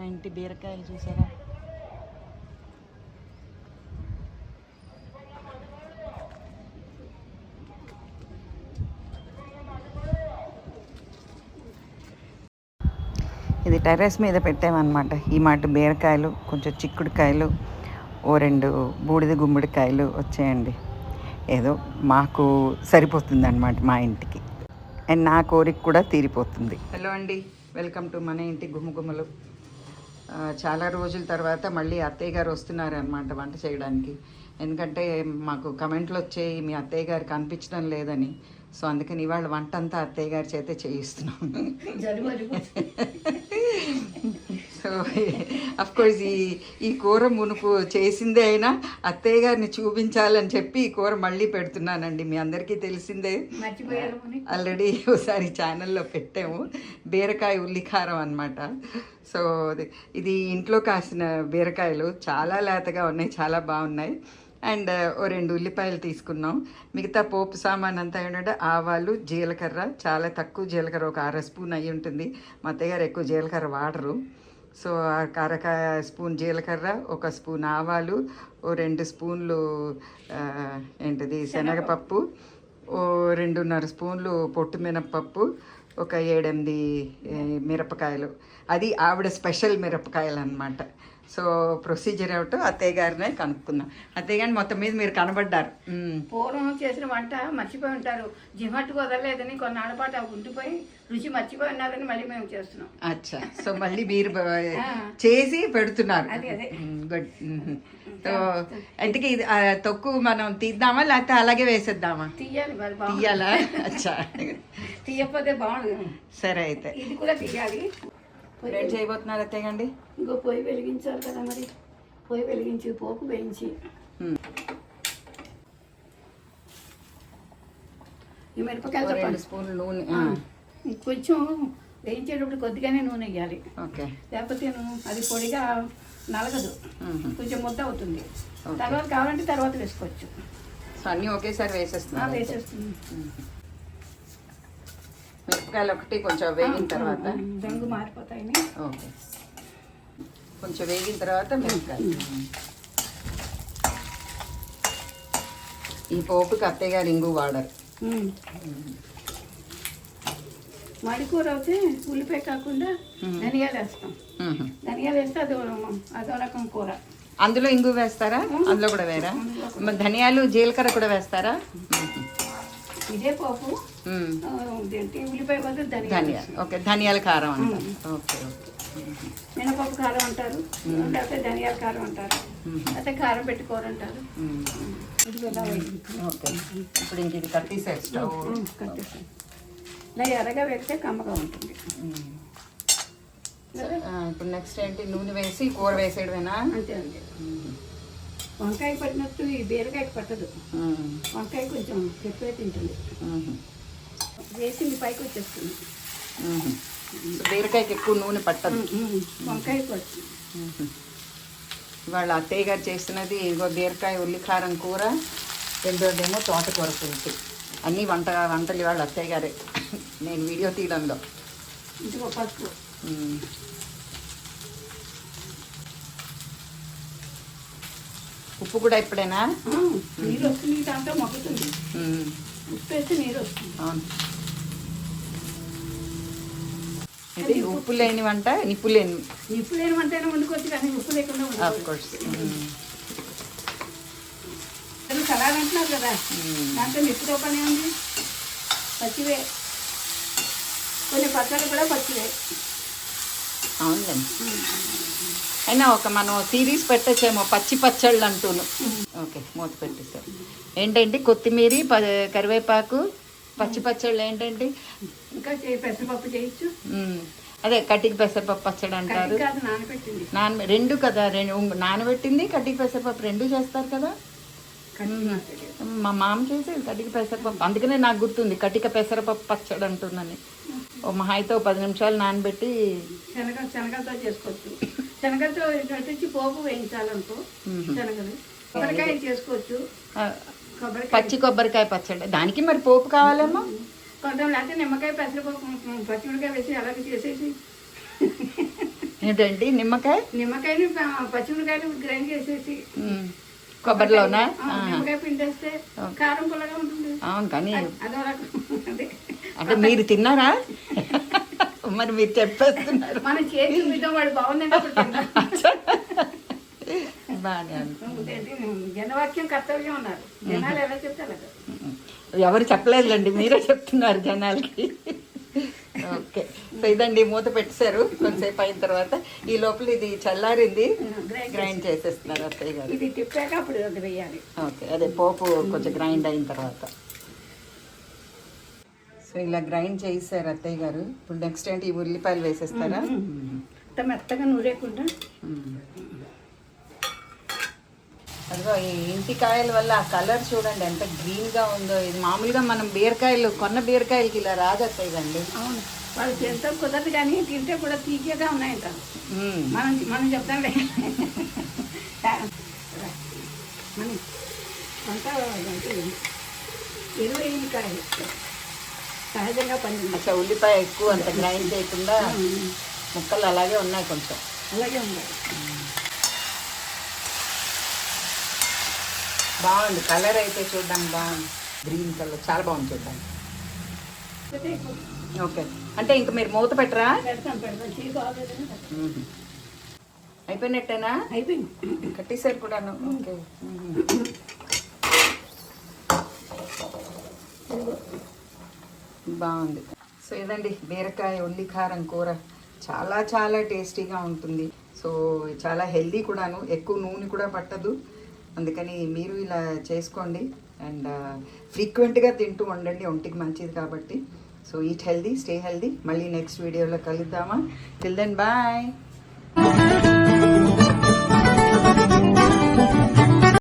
ఇంటి బీరకాయలు చూసారా? ఇది టెర్రస్ మీద పెట్టామన్నమాట. ఈ మాట బీరకాయలు, కొంచెం చిక్కుడుకాయలు, ఓ 2 బూడిద గుమ్మడికాయలు వచ్చాయండి. ఏదో మాకు సరిపోతుంది అన్నమాట మా ఇంటికి, అండ్ నా కోరిక కూడా తీరిపోతుంది. హలో అండి, వెల్కమ్ టు మన ఇంటి గుమ్మగుమ్మలు. చాలా రోజుల తర్వాత మళ్ళీ అత్తయ్య గారు వస్తున్నారనమాట వంట చేయడానికి. ఎందుకంటే మాకు కమెంట్లు వచ్చాయి మీ అత్తయ్య గారు కనిపించడం లేదని. సో అందుకని ఇవాళ వంట అంతా అత్తయ్య గారి చేతే చేయిస్తున్నాం. సో అఫ్కోర్స్ ఈ కూర మునుపు చేసిందే అయినా అత్తయ్య గారిని చూపించాలని చెప్పి ఈ కూర మళ్ళీ పెడుతున్నానండి. మీ అందరికీ తెలిసిందే, ఆల్రెడీ ఒకసారి ఛానల్లో పెట్టాము. బీరకాయ ఉల్లికారం అనమాట. సో ఇది ఇంట్లో కాసిన బీరకాయలు, చాలా లేతగా ఉన్నాయి, చాలా బాగున్నాయి. అండ్ ఓ 2 ఉల్లిపాయలు తీసుకున్నాం. మిగతా పోపు సామాన్ అంతా ఏంటంటే ఆవాలు, జీలకర్ర, చాలా తక్కువ జీలకర్ర, ఒక 1/2 స్పూన్ అయ్యి ఉంటుంది. మా అత్తయ్య గారు ఎక్కువ జీలకర్ర వాడరు. సో 1/2 స్పూన్ జీలకర్ర, 1 స్పూన్ ఆవాలు, ఓ 2 స్పూన్లు ఏంటిది శనగపప్పు, ఓ 2.5 స్పూన్లు పొట్టు మినపప్పు, ఒక 7-8 మిరపకాయలు. అది ఆవిడ స్పెషల్ మిరపకాయలు అన్నమాట. సో ప్రొసీజర్ ఏమిటో అత్తయ్య గారినే కనుక్కున్నాం. అత్తయ్య గారిని మొత్తం మీద మీరు కనబడ్డారు. పూర్వం చేసిన వంట మర్చిపోయి ఉంటారు, జిమట్టుకు వదలలేదని కొన్నాళ్ళ పాటు అవి ఉండిపోయి రుచి మర్చిపోయి ఉన్నారని మళ్ళీ మేము చేస్తున్నాం. అచ్చా, సో మళ్ళీ మీరు చేసి పెడుతున్నారు. గుడ్. సో ఇంతకీ ఇది తొక్కు మనం తీద్దామా లేకపోతే అలాగే వేసేద్దామా? తీయాలా? అచ్చా, తీయకపోతే బాగుంది. సరే అయితే ఇది కూడా తీయాలి. రెడీ చేయబోతున్నారు అత్తయ్య అండి. ఇంకో పొయ్యి వెలిగించాలి కదా, మరి పొయ్యి వెలిగించి పోపు వేయించి ఈ మిరపకాయలు 2 స్పూన్లు నూనె, కొంచెం వేయించేటప్పుడు కొద్దిగానే నూనె వేయాలి. ఓకే, లేకపోతే అది పొడిగా నలగదు, కొంచెం ముద్ద అవుతుంది. తర్వాత కావాలంటే తర్వాత వేసుకోవచ్చు. సో అన్నీ ఒకేసారి వేసేస్తున్నాను. వేసేస్తుంది. మిరపకాయలు ఒకటి కొంచెం వేగిన తర్వాత రంగు మారిపోతాయి. ఓకే, కొంచెం వేగిన తర్వాత మిరపకాయలు. ఈ పోపుకి అత్తయ్య గారు ఇంగు వాడరు. మడికూర అయితే ఉల్లిపాయ కాకుండా ధనియాలు వేస్తాం. ధనియాలు వేస్తే అదో రకం కూర. అందులో ఇంగు వేస్తారా? అందులో కూడా వేరా? ధనియాలు జీలకర్ర కూడా వేస్తారా? ఇదే పోపు, ఉల్లిపాయ బదులు ధనియాలు. ఓకే, ధనియాల కారం అంటారు. ఓకే ఓకే, మినపప్పు కారం అంటారు, లేకపోతే ధనియాల కారం అంటారు, లేకపోతే కారం పెట్టుకోరంటారు. ఓకే, ఇప్పుడు ఇంక ఇది కట్టేసారు స్టవ్. కట్టేసాను. ఇలా ఎర్రగా వేస్తే కమ్మగా ఉంటుంది. ఇప్పుడు నెక్స్ట్ ఏంటి? నూనె వేసి కూర వేసేయడమేనా? అంతే అంతే. వంకాయ పట్టినట్టు ఈ బీరకాయకి పట్టదు. వంకాయ కొంచెం ఎక్కువే తింటుంది. వేసింది పైకి వచ్చేస్తుంది. బీరకాయకి ఎక్కువ నూనె పట్టదు, వంకాయ పట్టు. వాళ్ళ అత్తయ్య గారు చేస్తున్నది ఇదిగో బీరకాయ ఉల్లికారం కూర, రెండోదేమో తోటకూర పులుసు. అన్నీ వంటలు వాళ్ళ అత్తయ్య గారే, నేను వీడియో తీయడంలో. ఇదిగో పసుపు, ఉప్పు కూడా ఇప్పుడేనా? నీరు వస్తుంది, దాంట్లో మొక్కుతుంది. ఉప్పు వేస్తే నీరు వస్తుంది. అవును, ఇది ఉప్పు లేని వంట. నిప్పు లేని వంట వండుకోవచ్చు, కానీ ఉప్పు లేకుండా సలాడ్ అంటున్నారు కదా, దాంట్లో నిప్పుతో పని ఉంది. పచ్చివే, కొన్ని పచ్చళ్ళు కూడా పచ్చివే. అవునులేండి, అయినా మనం సిరీస్ పెట్టచ్చేమో పచ్చి పచ్చళ్ళు అంటూను. ఓకే, మూత పెట్టేసారు. ఏంటంటే కొత్తిమీర, కరివేపాకు, పచ్చి పచ్చళ్ళు ఏంటండి? ఇంకా పెసరపప్పు చేయొచ్చు. అదే కటిక పెసరపప్పు పచ్చడి అంటారు. రెండు కదా, నానబెట్టింది కటిక పెసరపప్పు 2 చేస్తారు కదా. మా మామ చేసేది కటిక పెసరపప్పు, అందుకనే నాకు గుర్తుంది కటిక పెసరపప్పు పచ్చడి అంటున్నాను. ఓ మహాయితో 10 నిమిషాలు నానబెట్టి శనగలతో చేసుకోవచ్చు. శనగలతో పోపు వేయించాలనుకో, శనగలు కొబ్బరికాయ చేసుకోవచ్చు. పచ్చి కొబ్బరికాయ పచ్చడి, దానికి మరి పోపు కావాలేమో. కొంచెం లేకపోతే నిమ్మకాయ, పెసరపప్పు, పచ్చిమిరకాయ వేసి అలాగే చేసేసి ఏంటండి నిమ్మకాయ నిమ్మకాయని పచ్చిమిరకాయలు గ్రైండ్ చేసేసి కొబ్బరిలోనా నిమ్మకాయ పిండేస్తే కారం పుల్లగా ఉంటుంది. అవును కానీ అదో రకం అదే. అంటే మీరు తిన్నారా? మరి మీరు చెప్పేస్తున్నారు. మనం చేసి విధం వాడు బాగుందంటే అప్పుడు తింటాం. బాగానే ఏంటి, జనవాక్యం కర్తవ్యం ఉన్నారు. జనాలు ఎలా చెప్తారు కదా. ఎవరు చెప్పలేదులేండి, మీరే చెప్తున్నారు జనాలకి. ఓకే, సో ఇదండి మూత పెట్టేశారు. కొంతసేపు అయిన తర్వాత ఈ లోపల ఇది చల్లారింది, గ్రైండ్ చేసేస్తున్నారు అత్తయ్య గారు. ఇది తిప్పాక అప్పుడు అది వేయాలి. ఓకే, అదే పోపు కొంచెం గ్రైండ్ అయిన తర్వాత. సో ఇలా గ్రైండ్ చేసారు అత్తయ్య గారు. ఇప్పుడు నెక్స్ట్ ఏంటి, ఈ ఉల్లిపాయలు వేసేస్తారా? అంత మెత్తగా నూరేయకుండా. అదిగో ఈ ఇంటి కాయల వల్ల ఆ కలర్ చూడండి ఎంత గ్రీన్గా ఉందో. ఇది మామూలుగా మనం బీరకాయలు కొన్న బీరకాయలకి ఇలా రాదు అత్తయ్య కండి. అవును, వాళ్ళు తింటాం కుదరదు కానీ తింటే కూడా తీయగా ఉన్నాయంట. మనం మనం చెప్తాంలే. మనం అంతా 20 కాయలు సహజంగా పండింది. అసలు ఉల్లిపాయ ఎక్కువ అంత గ్రైండ్ చేయకుండా ముక్కలు అలాగే ఉన్నాయి, కొంచెం అలాగే ఉన్నాయి. బాగుంది కలర్ అయితే చూడడానికి, బాగుంది గ్రీన్ కలర్, చాలా బాగుంది చూడడానికి. ఓకే, అంటే ఇంకా మీరు మూత పెట్టరా? పెడతాం చీజ్ ఆల్రెడీ అయిపోయినట్టేనా? అయిపోయింది, కట్టేసారు కూడాను. ఓకే, బాగుంది. సో ఇదండి బీరకాయ ఉల్లి కారం కూర. చాలా చాలా టేస్టీగా ఉంటుంది. సో చాలా హెల్దీ కూడాను, ఎక్కువ నూనె కూడా పట్టదు. అందుకని మీరు ఇలా చేసుకోండి అండ్ ఫ్రీక్వెంట్గా తింటూ ఉండండి, ఒంటికి మంచిది కాబట్టి. So eat healthy, stay healthy. మళ్ళీ నెక్స్ట్ వీడియోలో కలుద్దామా? Till then bye.